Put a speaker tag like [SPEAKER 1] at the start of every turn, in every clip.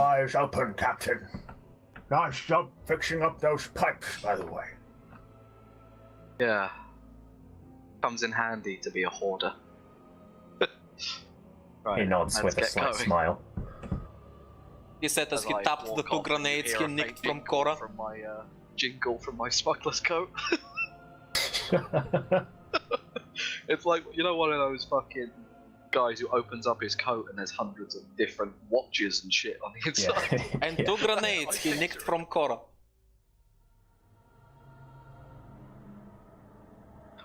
[SPEAKER 1] Eyes open, Captain. Nice job fixing up those pipes, by the way.
[SPEAKER 2] Yeah. Comes in handy to be a hoarder. Right,
[SPEAKER 1] He nods with a slight smile.
[SPEAKER 3] He said as he tapped the 2 grenades he nicked from Cora.
[SPEAKER 2] From my jingle from my smuggler's coat. It's like, you know, one of those fucking guys who opens up his coat and there's hundreds of different watches and shit on the inside.
[SPEAKER 1] Yeah.
[SPEAKER 3] And 2 grenades he nicked from Cora.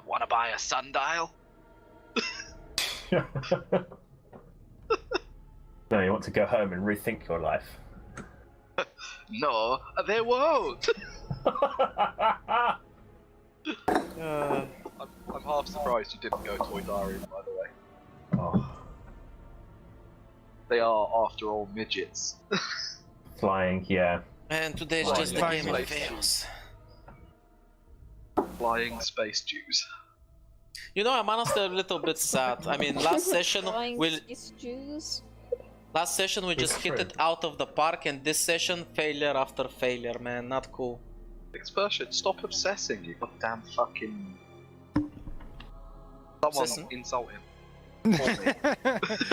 [SPEAKER 2] Wanna buy a sundial?
[SPEAKER 1] No, you want to go home and rethink your life.
[SPEAKER 2] No, they won't! I'm half surprised you didn't go Toydarian, by the way.
[SPEAKER 1] Oh.
[SPEAKER 2] They are, after all, midgets.
[SPEAKER 1] Flying, yeah.
[SPEAKER 3] And today's
[SPEAKER 2] Flying
[SPEAKER 3] just the game of
[SPEAKER 2] space
[SPEAKER 3] fails.
[SPEAKER 2] Flying space Jews.
[SPEAKER 3] You know, I'm honestly a little bit sad. I mean, last session we just hit it out of the park, and this session failure after failure, man. Not cool.
[SPEAKER 2] Experta, stop obsessing, you goddamn fucking... Someone insult him.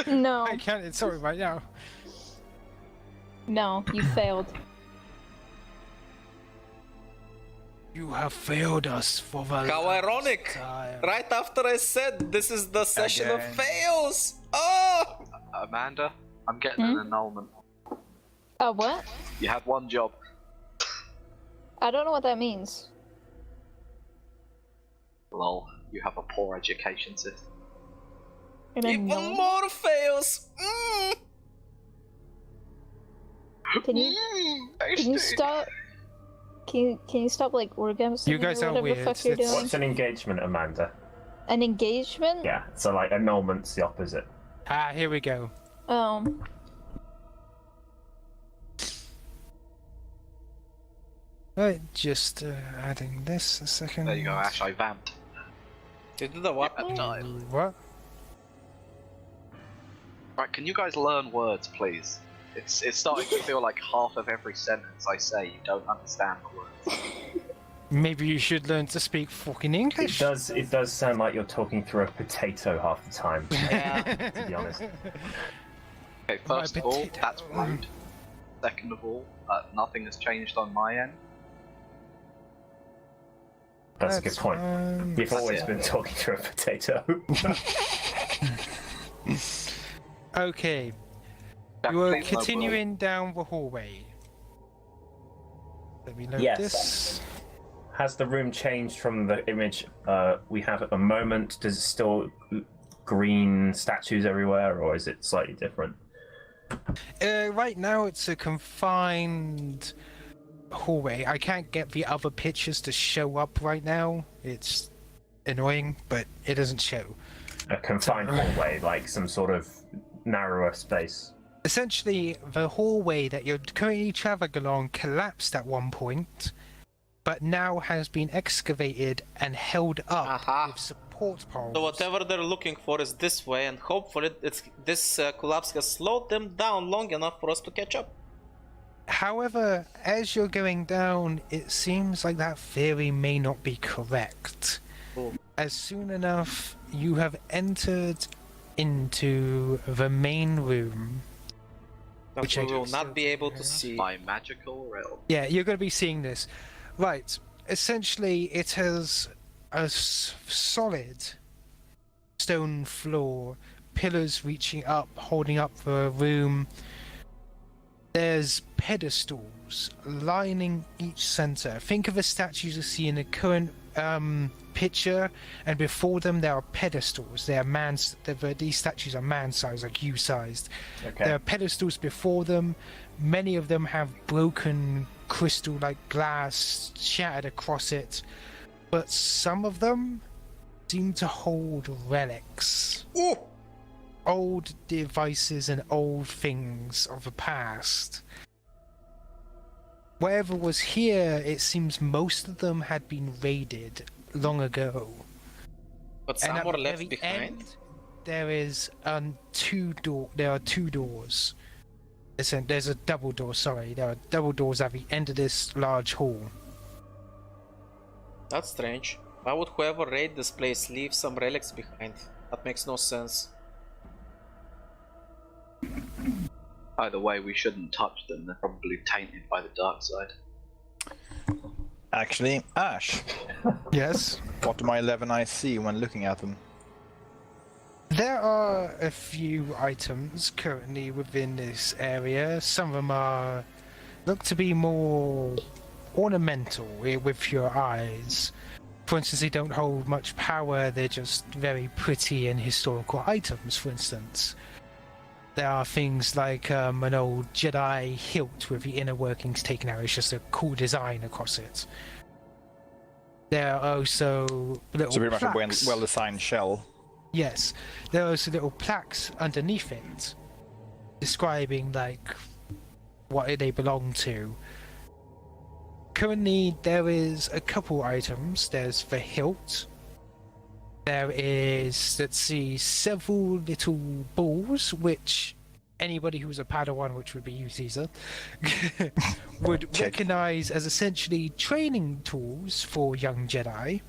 [SPEAKER 4] No.
[SPEAKER 5] I can't insult him right now.
[SPEAKER 4] No, you failed.
[SPEAKER 5] You have failed us for the
[SPEAKER 3] How
[SPEAKER 5] last
[SPEAKER 3] ironic!
[SPEAKER 5] time.
[SPEAKER 3] Right after I said this is the session of fails! Oh!
[SPEAKER 2] Amanda, I'm getting an annulment.
[SPEAKER 4] What?
[SPEAKER 2] You had one job.
[SPEAKER 4] I don't know what that means.
[SPEAKER 2] Lol, you have a poor education system.
[SPEAKER 3] Even more fails!
[SPEAKER 4] Can you stop? Can you stop like orgasming?
[SPEAKER 5] You guys
[SPEAKER 4] or
[SPEAKER 5] are
[SPEAKER 4] whatever
[SPEAKER 5] weird.
[SPEAKER 4] the fuck you're doing?
[SPEAKER 1] What's an engagement, Amanda?
[SPEAKER 4] An engagement?
[SPEAKER 1] Yeah, so like annulment's the opposite.
[SPEAKER 5] Ah, here we go. Right, just adding this a second.
[SPEAKER 2] There you go, Ash, I vamped.
[SPEAKER 3] You did the what?
[SPEAKER 5] What?
[SPEAKER 2] Right, can you guys learn words, please? It's starting to feel like half of every sentence I say you don't understand the words.
[SPEAKER 5] Maybe you should learn to speak fucking English.
[SPEAKER 1] It does sound like you're talking through a potato half the time.
[SPEAKER 3] Yeah.
[SPEAKER 1] To be honest.
[SPEAKER 2] Okay, first of all, that's rude. Second of all, nothing has changed on my end.
[SPEAKER 1] That's a good point. You've always been talking through a potato.
[SPEAKER 5] Okay.
[SPEAKER 2] Jack,
[SPEAKER 5] You are
[SPEAKER 2] please no
[SPEAKER 5] continuing down the hallway. Let me load
[SPEAKER 1] Yes.
[SPEAKER 5] this.
[SPEAKER 1] Has the room changed from the image we have at the moment? Does it still green statues everywhere, or is it slightly different?
[SPEAKER 5] Right now it's a confined hallway. I can't get the other pictures to show up right now. It's annoying, but it doesn't show.
[SPEAKER 1] A confined hallway, like some sort of narrower space.
[SPEAKER 5] Essentially, the hallway that you're currently traveling along collapsed at one point, but now has been excavated and held up with support poles.
[SPEAKER 3] So whatever they're looking for is this way, and hopefully this collapse has slowed them down long enough for us to catch up.
[SPEAKER 5] However, as you're going down, it seems like that theory may not be correct. As soon enough, you have entered into the main room.
[SPEAKER 3] Which we will not be able to see.
[SPEAKER 2] My magical realm.
[SPEAKER 5] Yeah, you're going to be seeing this. Right. Essentially, it has a solid stone floor, pillars reaching up, holding up the room. There's pedestals lining each center. Think of the statues you see in the current picture, and before them there are pedestals. They are these statues are man-sized, like you-sized.
[SPEAKER 1] Okay.
[SPEAKER 5] There are pedestals before them. Many of them have broken crystal-like glass shattered across it, but some of them seem to hold relics.
[SPEAKER 3] Ooh.
[SPEAKER 5] Old devices and old things of the past. Whatever was here, it seems most of them had been raided long ago.
[SPEAKER 3] But some
[SPEAKER 5] at
[SPEAKER 3] were
[SPEAKER 5] the
[SPEAKER 3] left
[SPEAKER 5] very
[SPEAKER 3] behind.
[SPEAKER 5] end, there are two doors. Listen, there's a double door, sorry. There are double doors at the end of this large hall.
[SPEAKER 3] That's strange. Why would whoever raid this place leave some relics behind? That makes no sense.
[SPEAKER 2] Either way, we shouldn't touch them. They're probably tainted by the dark side.
[SPEAKER 6] Actually, Ash,
[SPEAKER 5] Yes?
[SPEAKER 6] what do my 11 eyes see when looking at them?
[SPEAKER 5] There are a few items currently within this area. Some of them look to be more ornamental with your eyes. For instance, they don't hold much power, they're just very pretty and historical items, for instance. There are things like an old Jedi hilt with the inner workings taken out. It's just a cool design across it. There are also little
[SPEAKER 6] So pretty much
[SPEAKER 5] plaques.
[SPEAKER 6] a well-designed shell.
[SPEAKER 5] Yes, there are also little plaques underneath it describing like what they belong to. Currently, there is a couple items. There's the hilt. There is, let's see, several little balls, which anybody who's a Padawan, which would be you, Caesar, would
[SPEAKER 6] Check.
[SPEAKER 5] recognize as essentially training tools for young Jedi.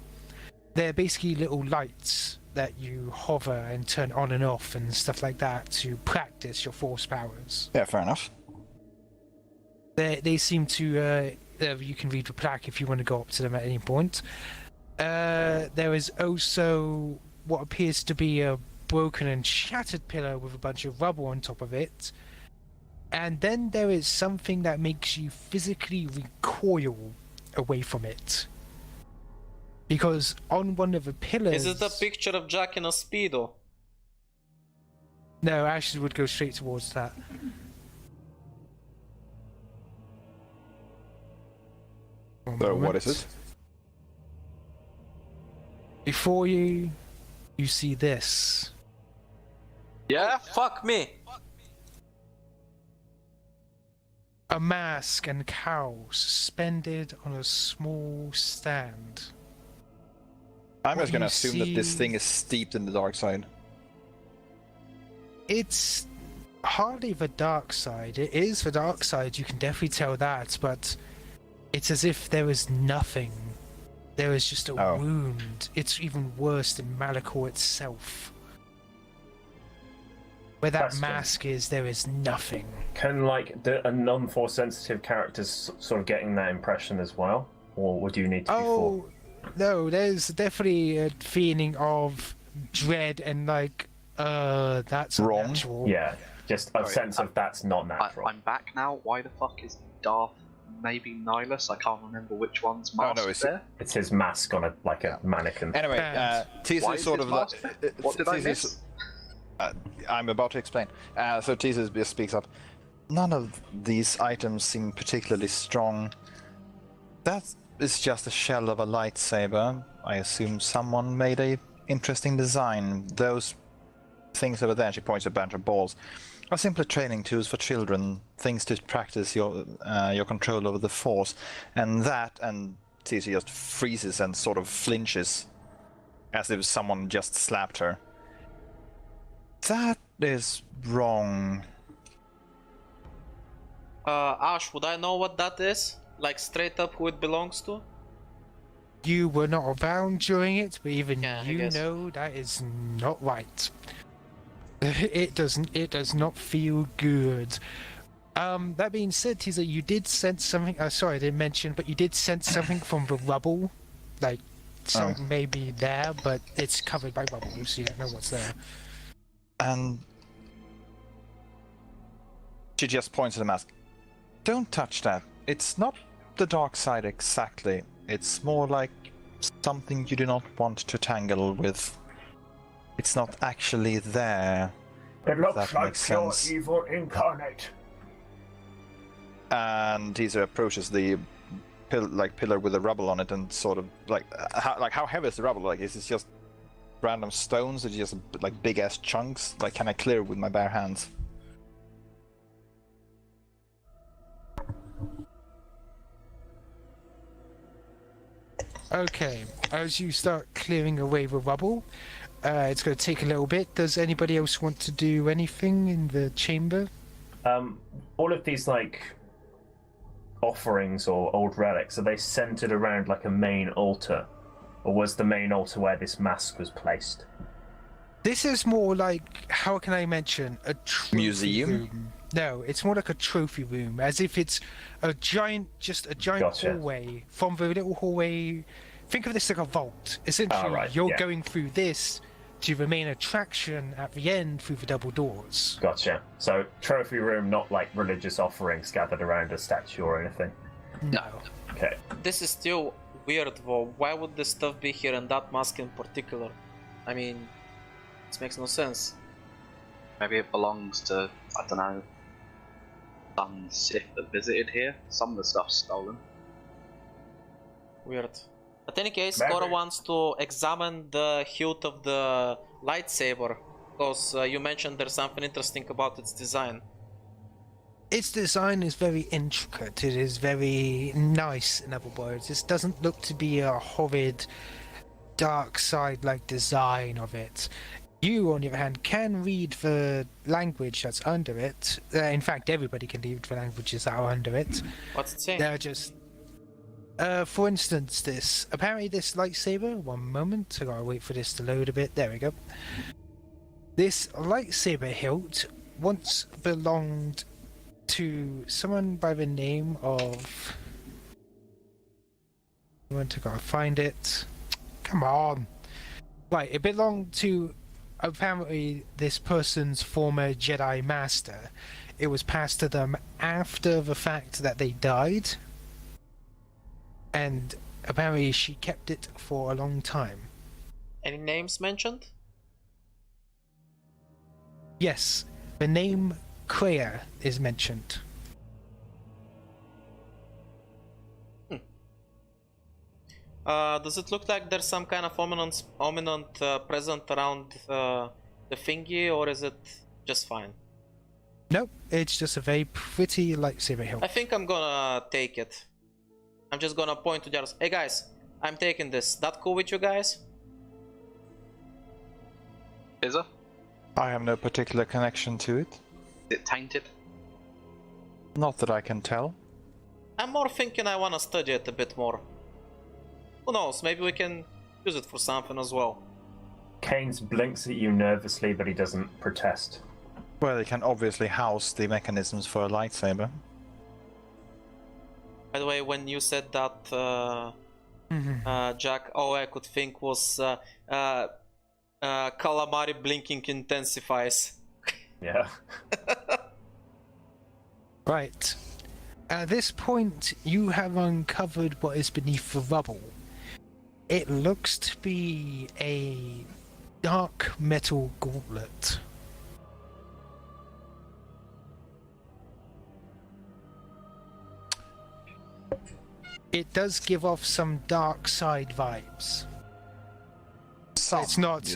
[SPEAKER 5] They're basically little lights that you hover and turn on and off and stuff like that to practice your force powers.
[SPEAKER 6] Yeah, fair enough.
[SPEAKER 5] They seem to, you can read the plaque if you want to go up to them at any point. There is also what appears to be a broken and shattered pillar with a bunch of rubble on top of it. And then there is something that makes you physically recoil away from it. Because on one of the pillars...
[SPEAKER 3] Is it a picture of Jack in a Speedo?
[SPEAKER 5] No, Ashley would go straight towards that.
[SPEAKER 6] So what is it?
[SPEAKER 5] Before you, you see this.
[SPEAKER 2] Yeah?
[SPEAKER 3] Fuck me!
[SPEAKER 5] A mask and cowl suspended on a small stand.
[SPEAKER 6] I'm
[SPEAKER 5] What
[SPEAKER 6] just gonna
[SPEAKER 5] you
[SPEAKER 6] assume that this
[SPEAKER 5] see-
[SPEAKER 6] thing is steeped in the dark side.
[SPEAKER 5] It's hardly the dark side. It is the dark side, you can definitely tell that, but it's as if there is nothing. There is just a
[SPEAKER 6] Oh.
[SPEAKER 5] wound. It's even worse than Malachor itself. Where that
[SPEAKER 1] Question.
[SPEAKER 5] mask is, there is nothing.
[SPEAKER 1] Can a non-force sensitive characters sort of getting that impression as well, or would you need to be
[SPEAKER 5] Oh, no, there's definitely a feeling of dread and that's
[SPEAKER 6] Wrong.
[SPEAKER 5] unnatural.
[SPEAKER 1] for? Yeah, just a
[SPEAKER 2] Sorry,
[SPEAKER 1] sense of that's not natural.
[SPEAKER 2] I'm back now. Why the fuck is Darth maybe Nihilus? I can't remember which one's
[SPEAKER 6] Oh, no,
[SPEAKER 2] masked
[SPEAKER 6] it's-
[SPEAKER 2] there.
[SPEAKER 1] It's his mask on a mannequin.
[SPEAKER 6] Anyway,
[SPEAKER 5] And-
[SPEAKER 6] Teaser
[SPEAKER 2] Why
[SPEAKER 6] is
[SPEAKER 2] is
[SPEAKER 6] sort
[SPEAKER 2] his
[SPEAKER 6] of
[SPEAKER 2] mask
[SPEAKER 6] like...
[SPEAKER 2] there? What did I
[SPEAKER 6] Teaser
[SPEAKER 2] miss?
[SPEAKER 6] is- I'm about to explain. So Teaser just speaks up. None of these items seem particularly strong. That is just a shell of a lightsaber. I assume someone made a interesting design. Those things over there, she points at a bunch of balls, are simply training tools for children, things to practice your control over the Force. And Teaser just freezes and sort of flinches, as if someone just slapped her. That is wrong.
[SPEAKER 3] Ash, would I know what that is? Like straight up who it belongs to?
[SPEAKER 5] You were not around during it, but even
[SPEAKER 3] Yeah, I
[SPEAKER 5] you
[SPEAKER 3] guess.
[SPEAKER 5] know that is not right. It does not feel good. That being said, Teaser, you did sense something. Sorry, I didn't mention, but you did sense something from the rubble. Like, something may be there, but it's covered by rubble, so you don't know what's there.
[SPEAKER 6] And she just points at the mask. Don't touch that. It's not the dark side exactly. It's more like something you do not want to tangle with. It's not actually there.
[SPEAKER 1] It looks
[SPEAKER 6] That
[SPEAKER 1] like
[SPEAKER 6] makes
[SPEAKER 1] pure
[SPEAKER 6] sense.
[SPEAKER 1] evil incarnate.
[SPEAKER 6] And Teaser approaches the pillar with the rubble on it and sort of how heavy is the rubble? Like, is it just random stones? Or is it just like big ass chunks? Like, can I clear it with my bare hands?
[SPEAKER 5] Okay, as you start clearing away the rubble, it's going to take a little bit. Does anybody else want to do anything in the chamber?
[SPEAKER 1] All of these like offerings or old relics, are they centered around like a main altar, or was the main altar where this mask was placed?
[SPEAKER 5] This is more like, how can I mention, a trophy
[SPEAKER 6] Museum?
[SPEAKER 5] room. No, it's more like a trophy room, as if it's a giant
[SPEAKER 1] Gotcha.
[SPEAKER 5] hallway. From the little hallway, think of this like a vault. Essentially,
[SPEAKER 1] right,
[SPEAKER 5] you're
[SPEAKER 1] yeah.
[SPEAKER 5] going through this to the main attraction at the end through the double doors.
[SPEAKER 1] Gotcha. So trophy room, not like religious offerings gathered around a statue or anything.
[SPEAKER 5] No.
[SPEAKER 1] Okay.
[SPEAKER 3] This is still weird though. Why would this stuff be here and that mask in particular? I mean, this makes no sense.
[SPEAKER 2] Maybe it belongs to, I don't know, some Sith that visited here. Some of the stuff's stolen.
[SPEAKER 3] Weird. But in any case,
[SPEAKER 1] Maybe.
[SPEAKER 3] Cora wants to examine the hilt of the lightsaber, because you mentioned there's something interesting about its design.
[SPEAKER 5] Its design is very intricate. It is very nice, in other words. This doesn't look to be a horrid, dark side-like design of it. You, on the other hand, can read the language that's under it. In fact, everybody can read the languages that are under it.
[SPEAKER 3] What's it saying?
[SPEAKER 5] They're just... for instance, apparently this lightsaber, one moment, I gotta wait for this to load a bit, there we go. This lightsaber hilt once belonged to someone by the name of... I gotta find it. Come on! Right, it belonged to apparently this person's former Jedi Master. It was passed to them after the fact that they died. And apparently she kept it for a long time.
[SPEAKER 3] Any names mentioned?
[SPEAKER 5] Yes, the name Kreia is mentioned.
[SPEAKER 3] Does it look like there's some kind of ominous present around the thingy, or is it just fine?
[SPEAKER 5] Nope, it's just a very pretty lightsaber hilt.
[SPEAKER 3] I think I'm gonna take it. I'm just gonna point to the others. Hey guys, I'm taking this. That cool with you guys?
[SPEAKER 2] Is it?
[SPEAKER 6] I have no particular connection to it.
[SPEAKER 2] Is it tainted?
[SPEAKER 6] Not that I can tell.
[SPEAKER 3] I'm more thinking I wanna study it a bit more. Who knows, maybe we can use it for something as well.
[SPEAKER 1] Kains blinks at you nervously, but he doesn't protest.
[SPEAKER 6] Well, it can obviously house the mechanisms for a lightsaber.
[SPEAKER 3] By the way, when you said that, Jack, all I could think was calamari blinking intensifies.
[SPEAKER 1] Yeah.
[SPEAKER 5] Right. At this point, you have uncovered what is beneath the rubble. It looks to be a dark metal gauntlet. It does give off some dark side vibes. It's not.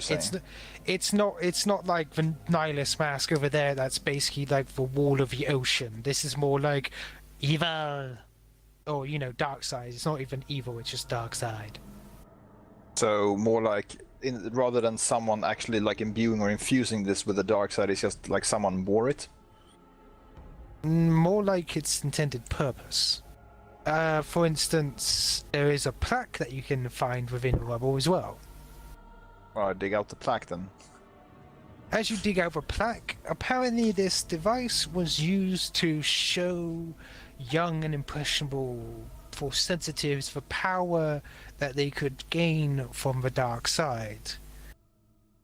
[SPEAKER 5] It's not like the Nihilist mask over there. That's basically like the wall of the ocean. This is more like evil, or dark side. It's not even evil. It's just dark side.
[SPEAKER 6] So more like, rather than someone actually like imbuing or infusing this with the dark side, it's just like someone wore it.
[SPEAKER 5] More like its intended purpose. For instance, there is a plaque that you can find within the rubble as well.
[SPEAKER 6] Well, I dig out the plaque then.
[SPEAKER 5] As you dig out the plaque, apparently this device was used to show young and impressionable Force sensitives the power that they could gain from the dark side.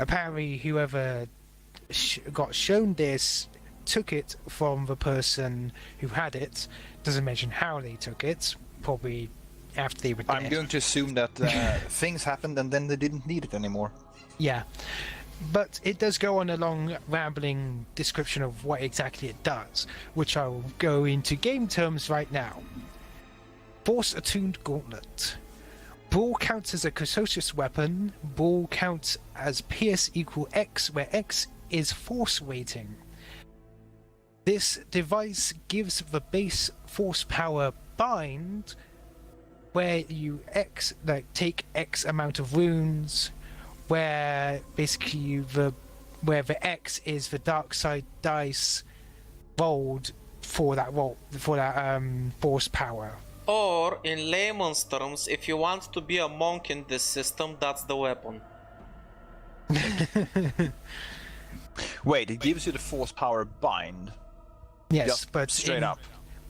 [SPEAKER 5] Apparently, whoever got shown this took it from the person who had it. Doesn't mention how they took it. Probably after they were dead.
[SPEAKER 6] I'm going to assume that things happened and then they didn't need it anymore.
[SPEAKER 5] Yeah. But it does go on a long, rambling description of what exactly it does, which I will go into game terms right now. Force-attuned gauntlet. Brawl counts as a cautious weapon. Brawl counts as Pierce equal X, where X is force weighting. This device gives the base force power bind, where you take X amount of runes, where basically where the X is the dark side dice rolled for that force power.
[SPEAKER 3] Or, in layman's terms, if you want to be a monk in this system, that's the weapon.
[SPEAKER 6] Wait, it gives you the force power bind.
[SPEAKER 5] Yes,
[SPEAKER 6] Just
[SPEAKER 5] but
[SPEAKER 6] straight up.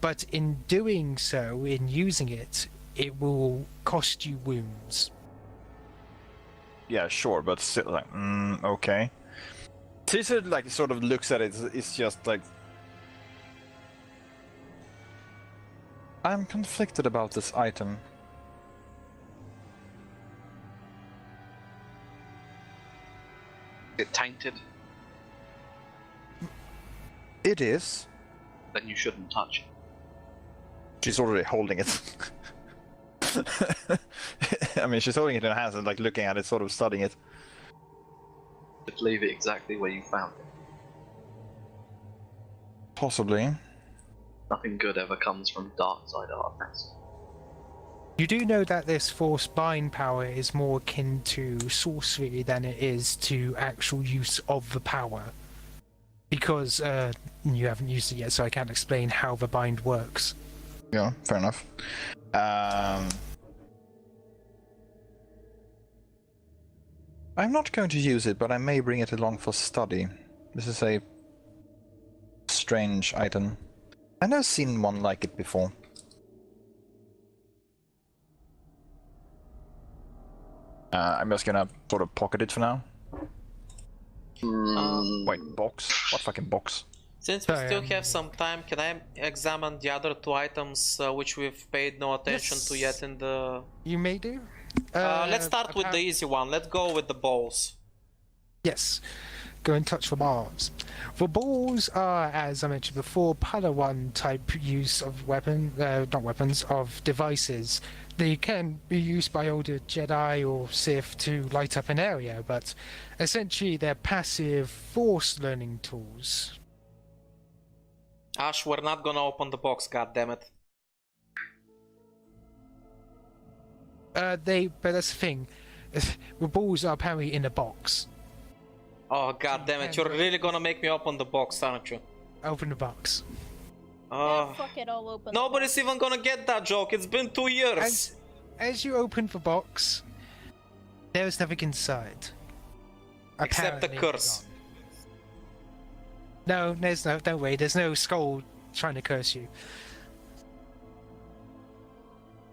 [SPEAKER 5] But in doing so, in using it, it will cost you wounds.
[SPEAKER 6] Yeah, sure, but still, like, okay. Caesar, like, sort of looks at it, it's just like... I'm conflicted about this item.
[SPEAKER 2] Get tainted,
[SPEAKER 6] It is.
[SPEAKER 2] then you shouldn't touch it.
[SPEAKER 6] She's already holding it. I mean, she's holding it in her hands and, like, looking at it, sort of studying it.
[SPEAKER 2] Just leave it exactly where you found it.
[SPEAKER 6] Possibly.
[SPEAKER 2] Nothing good ever comes from dark side artifacts.
[SPEAKER 5] You do know that this force bind power is more akin to sorcery than it is to actual use of the power. Because you haven't used it yet, so I can't explain how the bind works.
[SPEAKER 6] Yeah, fair enough. I'm not going to use it, but I may bring it along for study. This is a strange item. I've never seen one like it before. I'm just gonna sort of pocket it for now. Wait, box? What fucking box?
[SPEAKER 3] Since we still have some time, can I examine the other two items which we've paid no attention to yet in the...
[SPEAKER 5] You may do.
[SPEAKER 3] let's start with the easy one. Let's go with the balls.
[SPEAKER 5] Yes. Go and touch the balls. The balls are, as I mentioned before, Padawan type use of of devices. They can be used by older Jedi or Sith to light up an area, but essentially they're passive Force learning tools.
[SPEAKER 3] Ash, we're not gonna open the box, goddammit.
[SPEAKER 5] But that's the thing. The balls are apparently in a box.
[SPEAKER 3] Oh goddammit, you're really gonna make me open the box, aren't you?
[SPEAKER 5] Open the box.
[SPEAKER 4] Fuck it, all open.
[SPEAKER 3] Nobody's even gonna get that joke, it's been 2 years!
[SPEAKER 5] As you open the box, there is nothing inside.
[SPEAKER 3] Except the
[SPEAKER 5] Apparently
[SPEAKER 3] curse.
[SPEAKER 5] No, there's no, don't worry, there's no skull trying to curse you.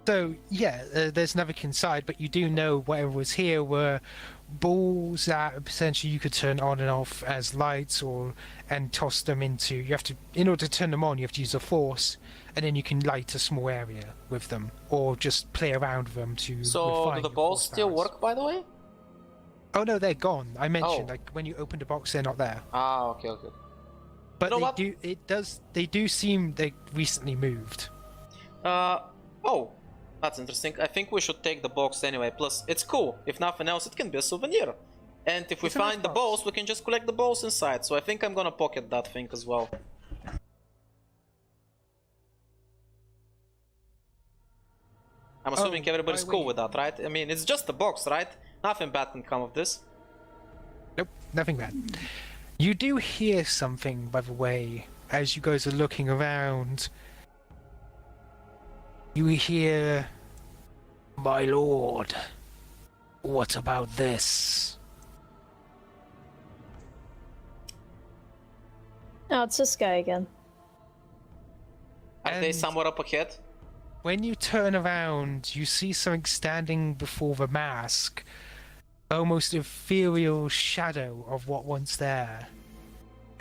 [SPEAKER 5] So, yeah, there's nothing inside, but you do know whatever was here were balls that potentially you could turn on and off as lights and toss them into... You have to, in order to turn them on, you have to use the force, and then you can light a small area with them, or just play around with them to
[SPEAKER 3] So,
[SPEAKER 5] refine
[SPEAKER 3] do the
[SPEAKER 5] your
[SPEAKER 3] balls
[SPEAKER 5] force
[SPEAKER 3] still
[SPEAKER 5] powers.
[SPEAKER 3] work, by the way?
[SPEAKER 5] Oh no, they're gone. I mentioned,
[SPEAKER 3] Oh.
[SPEAKER 5] like, when you open the box, they're not there.
[SPEAKER 3] Ah, okay, okay.
[SPEAKER 5] But
[SPEAKER 3] You know what?
[SPEAKER 5] they do seem they recently moved.
[SPEAKER 3] Oh, that's interesting. I think we should take the box anyway. Plus, it's cool. If nothing else, it can be a souvenir. And if we
[SPEAKER 5] It's a nice
[SPEAKER 3] find the
[SPEAKER 5] box.
[SPEAKER 3] balls, we can just collect the balls inside. So I think I'm gonna pocket that thing as well. I'm assuming everybody's cool with that, right? I mean, it's just a box, right? Nothing bad can come of this.
[SPEAKER 5] Nope, nothing bad. You do hear something, by the way, as you guys are looking around. You hear, "My lord, what about this?"
[SPEAKER 4] Oh, it's this guy again.
[SPEAKER 3] Are they
[SPEAKER 5] And-
[SPEAKER 3] somewhere up ahead?
[SPEAKER 5] When you turn around, you see something standing before the mask. Almost ethereal shadow of what once there.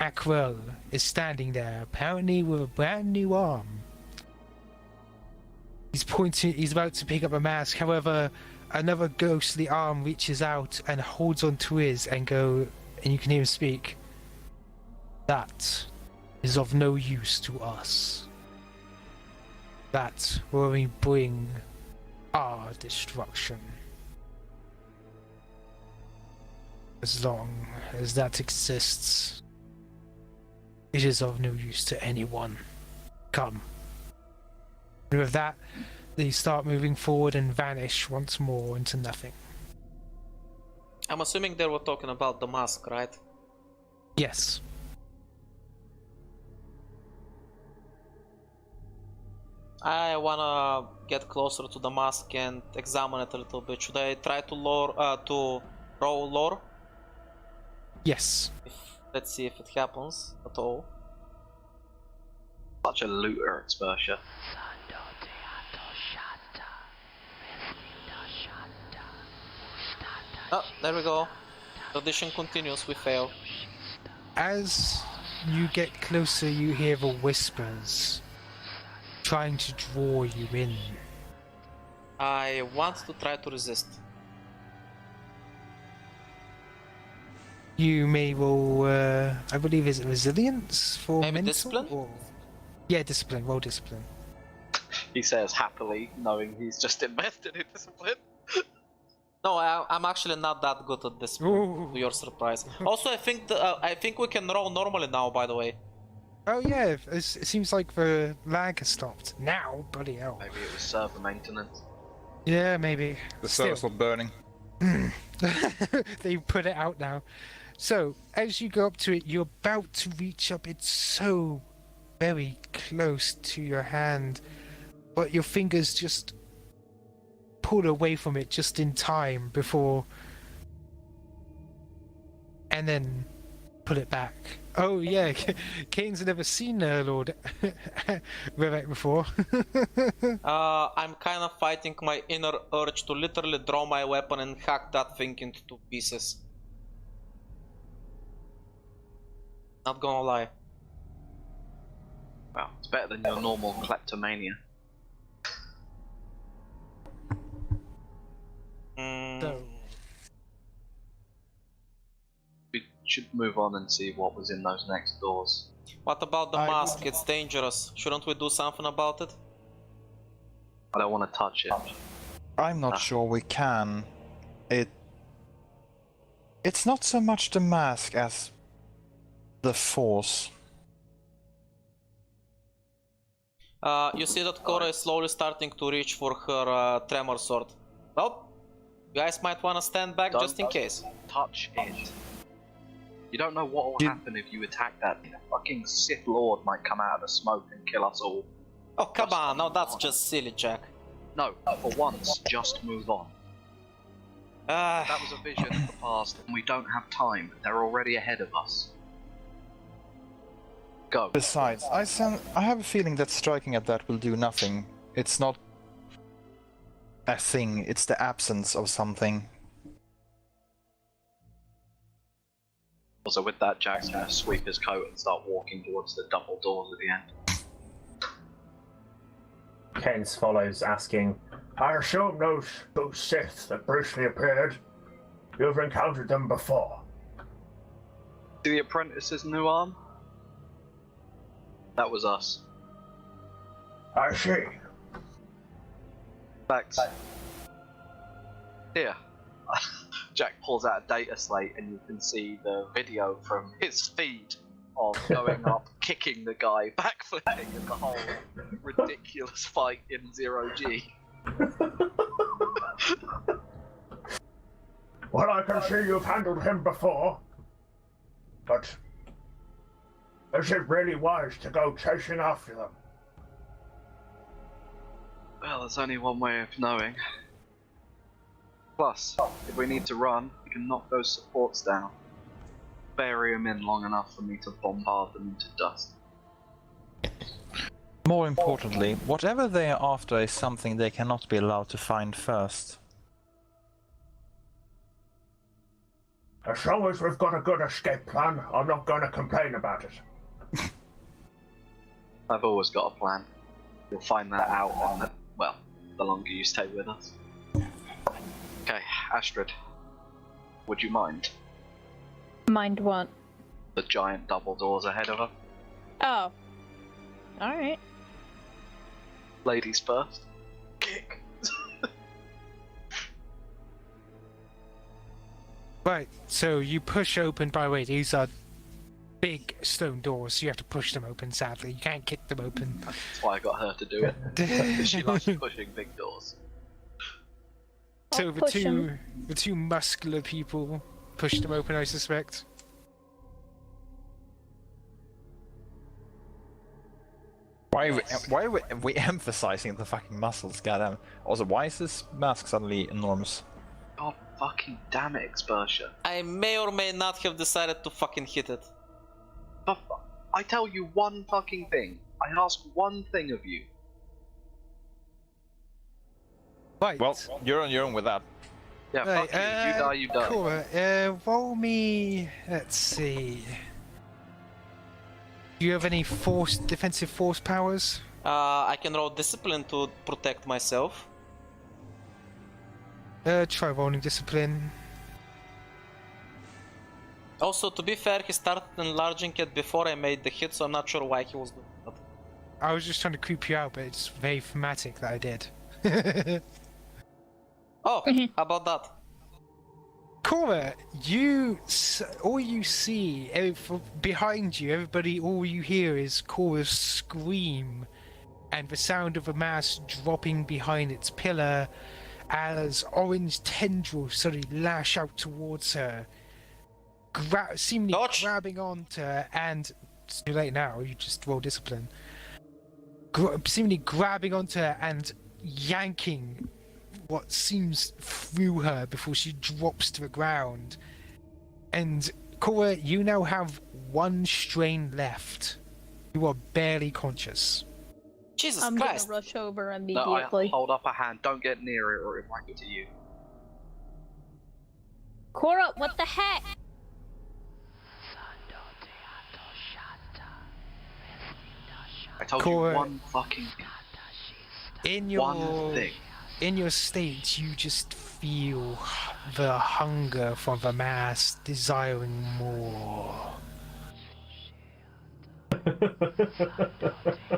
[SPEAKER 5] Akrel is standing there, apparently with a brand new arm. He's about to pick up a mask, however, another ghostly arm reaches out and holds onto his and you can hear him speak. "That is of no use to us. That will only bring our destruction. As long as that exists, it is of no use to anyone. Come." And with that, they start moving forward and vanish once more into nothing.
[SPEAKER 3] I'm assuming they were talking about the mask, right?
[SPEAKER 5] Yes.
[SPEAKER 3] I wanna get closer to the mask and examine it a little bit. Should I try to roll lore?
[SPEAKER 5] Yes.
[SPEAKER 3] Let's see if it happens at all.
[SPEAKER 2] Such a looter, Experta.
[SPEAKER 3] Oh, there we go. Tradition continues, we fail.
[SPEAKER 5] As you get closer, you hear the whispers trying to draw you in.
[SPEAKER 3] I want to try to resist.
[SPEAKER 5] You may roll, I believe, is it resilience for
[SPEAKER 3] Maybe
[SPEAKER 5] mental?
[SPEAKER 3] discipline?
[SPEAKER 5] Or... Yeah, discipline. Roll discipline.
[SPEAKER 2] He says happily, knowing he's just invested in discipline.
[SPEAKER 3] No, I'm actually not that good at this.
[SPEAKER 5] Ooh.
[SPEAKER 3] To your surprise. Also, I think we can roll normally now. By the way.
[SPEAKER 5] Oh yeah, it seems like the lag has stopped. Now, bloody hell.
[SPEAKER 2] Maybe it was server maintenance.
[SPEAKER 5] Yeah, maybe.
[SPEAKER 6] The
[SPEAKER 5] Still.
[SPEAKER 6] server's not burning.
[SPEAKER 5] They put it out now. So, as you go up to it, you're about to reach up. It's so very close to your hand, but your fingers just pull away from it just in time before, and then pull it back. Oh yeah, Kain's never seen Lord Revek before.
[SPEAKER 3] I'm kind of fighting my inner urge to literally draw my weapon and hack that thing into 2 pieces. Not gonna lie.
[SPEAKER 2] Well, it's better than your normal kleptomania.
[SPEAKER 5] So,
[SPEAKER 2] We should move on and see what was in those next doors.
[SPEAKER 3] What about the
[SPEAKER 6] I
[SPEAKER 3] mask?
[SPEAKER 6] would-
[SPEAKER 3] It's dangerous. Shouldn't we do something about it?
[SPEAKER 2] I don't want to touch it.
[SPEAKER 6] I'm not sure we can. It's not so much the mask as the force.
[SPEAKER 3] You see that Cora is slowly starting to reach for her tremor sword. Well, you guys might want to stand back just in case.
[SPEAKER 2] Touch it. You don't know what will
[SPEAKER 6] You-
[SPEAKER 2] happen if you attack that. The fucking Sith Lord might come out of the smoke and kill us all.
[SPEAKER 3] Oh, come on, now that's just silly, Jack.
[SPEAKER 2] No, for once, just move on. That was a vision of the past, and we don't have time. They're already ahead of us. Go.
[SPEAKER 6] Besides, I have a feeling that striking at that will do nothing. It's not a thing, it's the absence of something.
[SPEAKER 2] Also, with that, Jack's gonna sweep his coat and start walking towards the double doors at the end.
[SPEAKER 1] Kains follows, asking, I assume those Sith that briefly appeared, you've encountered them before.
[SPEAKER 2] See the apprentice's new arm? That was us.
[SPEAKER 1] I see.
[SPEAKER 2] Facts. Here. Jack pulls out a data slate and you can see the video from his feed of going up, kicking the guy, backflipping, and the whole ridiculous fight in 0G.
[SPEAKER 1] Well, I can see you've handled him before, but is it really wise to go chasing after them?
[SPEAKER 2] Well, there's only one way of knowing. Plus, if we need to run, we can knock those supports down. Bury them in long enough for me to bombard them into dust.
[SPEAKER 6] More importantly, whatever they are after is something they cannot be allowed to find first.
[SPEAKER 1] As long as we've got a good escape plan, I'm not going to complain about it.
[SPEAKER 2] I've always got a plan. You'll find that out on the, well, the longer you stay with us. Okay, Astrid, would you mind?
[SPEAKER 4] Mind what?
[SPEAKER 2] The giant double doors ahead of her.
[SPEAKER 4] Oh. Alright.
[SPEAKER 2] Ladies first. Kick.
[SPEAKER 5] right, so you push open. By the way, these are big stone doors, so you have to push them open. Sadly, you can't kick them open.
[SPEAKER 2] That's why I got her to do it. She likes pushing big doors.
[SPEAKER 5] So
[SPEAKER 4] I'll
[SPEAKER 5] the
[SPEAKER 4] push
[SPEAKER 5] two
[SPEAKER 4] 'em.
[SPEAKER 5] the two muscular people push them open, I suspect.
[SPEAKER 6] Why are we emphasizing the fucking muscles? Goddamn. Also, why is this mask suddenly enormous?
[SPEAKER 2] God fucking damn it, Experta.
[SPEAKER 3] I may or may not have decided to fucking hit it.
[SPEAKER 2] I tell you one fucking thing. I ask one thing of you.
[SPEAKER 5] Right.
[SPEAKER 6] Well, you're on your own with that.
[SPEAKER 2] Yeah,
[SPEAKER 5] Right,
[SPEAKER 2] fuck you. You die, you die.
[SPEAKER 5] Cora, roll me. Let's see. Do you have any defensive force powers?
[SPEAKER 3] I can roll discipline to protect myself.
[SPEAKER 5] Try rolling discipline.
[SPEAKER 3] Also, to be fair, he started enlarging it before I made the hit, so I'm not sure why he was doing that.
[SPEAKER 5] I was just trying to creep you out, but it's very thematic that I did.
[SPEAKER 3] Oh, how about that?
[SPEAKER 5] Cora, all you see behind you, all you hear is Cora's scream and the sound of a mass dropping behind its pillar as orange tendrils suddenly lash out towards her, seemingly
[SPEAKER 3] Dodge.
[SPEAKER 5] grabbing onto her, and it's too late now, you just roll discipline. Seemingly grabbing onto her and yanking what seems through her before she drops to the ground. And Cora, you now have one strain left. You are barely conscious.
[SPEAKER 3] Jesus
[SPEAKER 4] I'm
[SPEAKER 3] Christ.
[SPEAKER 4] gonna rush over
[SPEAKER 2] No, I
[SPEAKER 4] immediately.
[SPEAKER 2] hold up a hand. Don't get near it or it might get to you.
[SPEAKER 4] Cora, what the heck?
[SPEAKER 2] I told
[SPEAKER 5] Cora,
[SPEAKER 2] you one fucking
[SPEAKER 5] In
[SPEAKER 2] one thing.
[SPEAKER 5] in your state, you just feel the hunger from the mass, desiring more.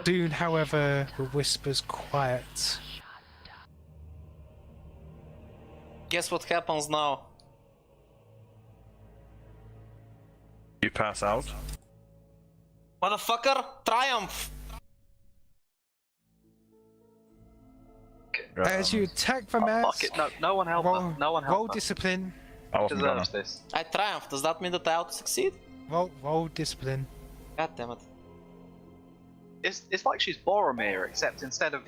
[SPEAKER 5] Soon, however, the whispers quiet.
[SPEAKER 3] Guess what happens now?
[SPEAKER 6] You pass out.
[SPEAKER 3] Motherfucker, triumph!
[SPEAKER 5] As you attack the
[SPEAKER 2] Fuck
[SPEAKER 5] mask,
[SPEAKER 2] it, no one help
[SPEAKER 5] roll,
[SPEAKER 2] her. No one help
[SPEAKER 5] roll
[SPEAKER 2] her.
[SPEAKER 5] discipline.
[SPEAKER 6] I
[SPEAKER 2] She
[SPEAKER 6] wasn't gonna.
[SPEAKER 2] deserves this.
[SPEAKER 3] I triumphed. Does that mean that I auto-succeed?
[SPEAKER 5] Roll discipline.
[SPEAKER 3] God damn it.
[SPEAKER 2] It's like she's Boromir, except instead of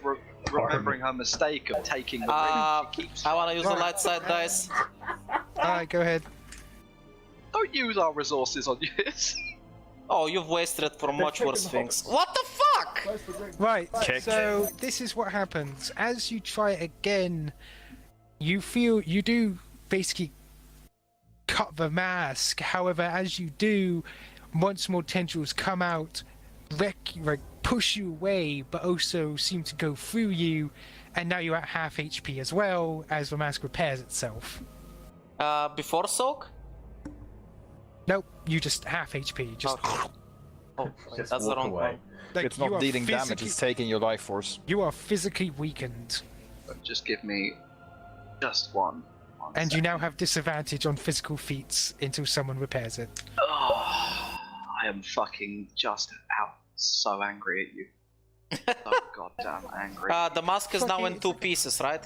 [SPEAKER 2] remembering her mistake of taking the ring, she keeps.
[SPEAKER 3] I wanna use the
[SPEAKER 5] Right.
[SPEAKER 3] light side dice.
[SPEAKER 5] Alright, go ahead.
[SPEAKER 2] Don't use our resources on this.
[SPEAKER 3] Oh, you've wasted it for much worse things. What the fuck?
[SPEAKER 5] Right,
[SPEAKER 6] Kick.
[SPEAKER 5] so this is what happens. As you try again, you do basically cut the mask. However, as you do, once more tendrils come out, push you away, but also seem to go through you, and now you're at half HP as well, as the mask repairs itself.
[SPEAKER 3] Before soak?
[SPEAKER 5] Nope, you just half HP. Just
[SPEAKER 3] Oh,
[SPEAKER 1] Just
[SPEAKER 3] that's the
[SPEAKER 1] walk
[SPEAKER 3] wrong
[SPEAKER 1] away.
[SPEAKER 3] one.
[SPEAKER 5] like,
[SPEAKER 6] It's
[SPEAKER 5] you
[SPEAKER 6] not
[SPEAKER 5] are
[SPEAKER 6] dealing damage,
[SPEAKER 5] physically-
[SPEAKER 6] it's taking your life force.
[SPEAKER 5] You are physically weakened,
[SPEAKER 2] Just give me just one.
[SPEAKER 5] and you now have disadvantage on physical feats until someone repairs it.
[SPEAKER 2] Oh, I am fucking just out. So angry at you. So goddamn angry.
[SPEAKER 3] The mask is now in
[SPEAKER 5] Fucking-
[SPEAKER 3] 2 pieces, right?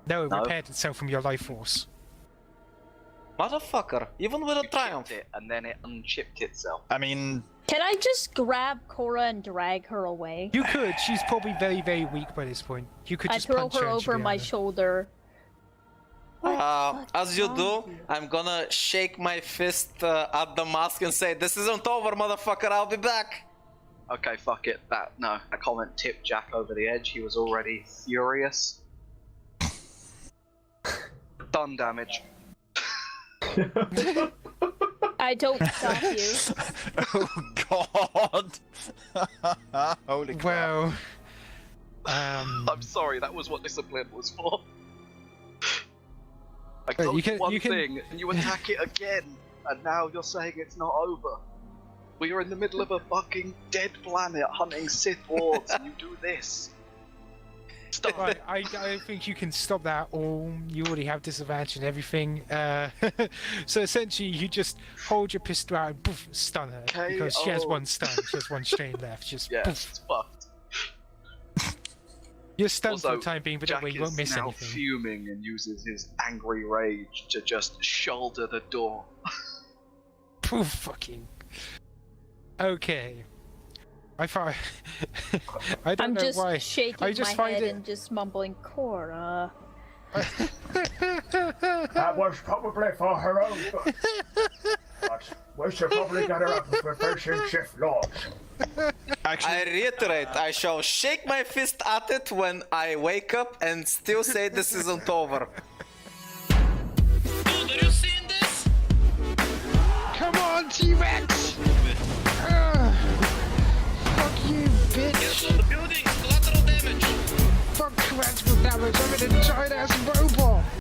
[SPEAKER 5] No, it
[SPEAKER 2] No.
[SPEAKER 5] repaired itself from your life force.
[SPEAKER 3] Motherfucker, even with a
[SPEAKER 2] You
[SPEAKER 3] triumph.
[SPEAKER 2] chipped it and then it unchipped itself.
[SPEAKER 6] I mean,
[SPEAKER 4] Can I just grab Cora and drag her away?
[SPEAKER 5] You could. She's probably very, very weak by this point. You could
[SPEAKER 4] I
[SPEAKER 5] just
[SPEAKER 4] throw
[SPEAKER 5] punch
[SPEAKER 4] her
[SPEAKER 5] her and she'll
[SPEAKER 4] over
[SPEAKER 5] be
[SPEAKER 4] my
[SPEAKER 5] out of it.
[SPEAKER 4] shoulder.
[SPEAKER 3] As you
[SPEAKER 4] wrong
[SPEAKER 3] do,
[SPEAKER 4] with you?
[SPEAKER 3] I'm gonna shake my fist at the mask and say, "This isn't over, motherfucker. I'll be back."
[SPEAKER 2] Okay, fuck it. That comment tipped Jack over the edge. He was already furious. Done damage.
[SPEAKER 4] I don't stop you.
[SPEAKER 6] oh god! Holy crap.
[SPEAKER 5] Well,
[SPEAKER 2] I'm sorry, that was what discipline was for. I
[SPEAKER 5] Wait,
[SPEAKER 2] told
[SPEAKER 5] you can-
[SPEAKER 2] one
[SPEAKER 5] you can-
[SPEAKER 2] thing, and you attack it again, and now you're saying it's not over. We are in the middle of a fucking dead planet hunting Sith Lords, and you do this. Stop
[SPEAKER 5] right,
[SPEAKER 2] it.
[SPEAKER 5] I don't think you can stop that, or you already have disadvantage and everything. So essentially, you just hold your pistol out and poof, stun her. Because she has
[SPEAKER 2] KO.
[SPEAKER 5] one stun, she has one strain left. Just
[SPEAKER 2] Yeah,
[SPEAKER 5] poof.
[SPEAKER 2] it's fucked.
[SPEAKER 5] You're stunned for
[SPEAKER 2] Also,
[SPEAKER 5] the time being, but don't
[SPEAKER 2] Jack
[SPEAKER 5] worry, you won't
[SPEAKER 2] is
[SPEAKER 5] miss
[SPEAKER 2] now
[SPEAKER 5] anything.
[SPEAKER 2] fuming and uses his angry rage to just shoulder the door.
[SPEAKER 5] Poof, fucking. Okay. I find I don't
[SPEAKER 4] I'm
[SPEAKER 5] know
[SPEAKER 4] just
[SPEAKER 5] why.
[SPEAKER 4] shaking
[SPEAKER 5] I just
[SPEAKER 4] my
[SPEAKER 5] find
[SPEAKER 4] head
[SPEAKER 5] it.
[SPEAKER 4] and just mumbling, Cora.
[SPEAKER 1] That was probably for her own good. But we should probably get her up for finishing shift launch.
[SPEAKER 3] I reiterate, I shall shake my fist at it when I wake up and still say this isn't over. Dude, are you seeing this?
[SPEAKER 5] Come on, T-Rex! Fuck you, bitch!
[SPEAKER 3] On the building, collateral damage.
[SPEAKER 5] Fuck collateral damage, I'm an giant ass robot!